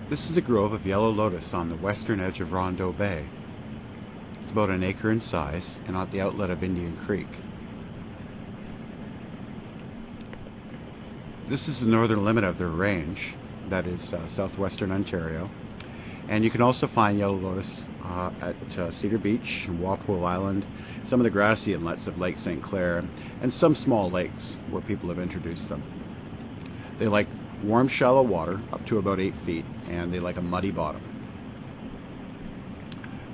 This is a grove of yellow lotus on the western edge of Rondeau Bay. It's about an acre in size and at the outlet of Indian Creek. This is the northern limit of their range, that is southwestern Ontario. And you can also find yellow lotus at Cedar Beach, Walpole Island, some of the grassy inlets of Lake St. Clair, and some small lakes where people have introduced them. They like warm, shallow water up to about 8 feet, and they like a muddy bottom.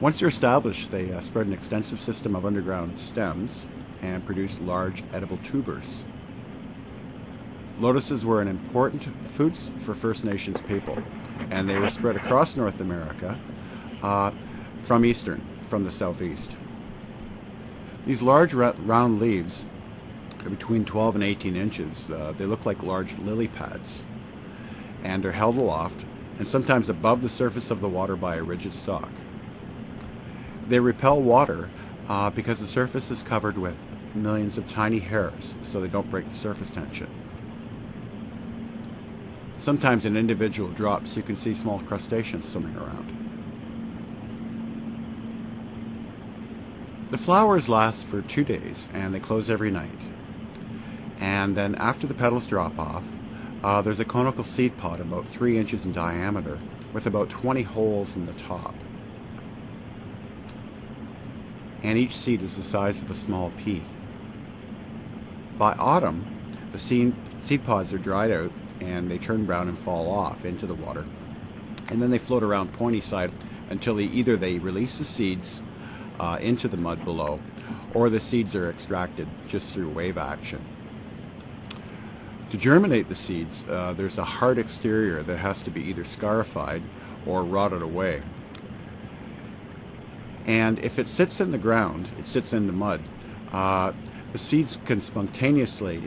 Once they're established, they spread an extensive system of underground stems and produce large edible tubers. Lotuses were an important food for First Nations people, and they were spread across North America from the southeast. These large round leaves are between 12 and 18 inches. They look like large lily pads, and are held aloft and sometimes above the surface of the water by a rigid stalk. They repel water because the surface is covered with millions of tiny hairs, so they don't break the surface tension. Sometimes in individual drops you can see small crustaceans swimming around. The flowers last for 2 days and they close every night. And then after the petals drop off, there's a conical seed pod about 3 inches in diameter with about 20 holes in the top. And each seed is the size of a small pea. By autumn, the seed pods are dried out and they turn brown and fall off into the water. And then they float around pointy side until either they release the seeds into the mud below, or the seeds are extracted just through wave action. To germinate the seeds, there's a hard exterior that has to be either scarified or rotted away. And if it sits in the ground, it sits in the mud, the seeds can spontaneously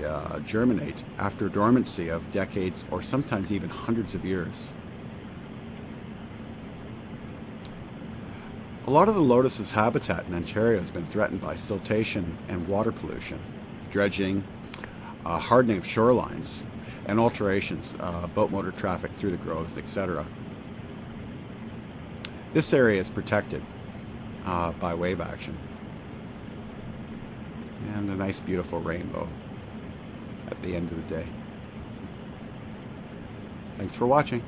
germinate after dormancy of decades or sometimes even hundreds of years. A lot of the lotus's habitat in Ontario has been threatened by siltation and water pollution, dredging, hardening of shorelines, and alterations, boat motor traffic through the groves, etc. This area is protected by wave action. And a nice beautiful rainbow at the end of the day. Thanks for watching.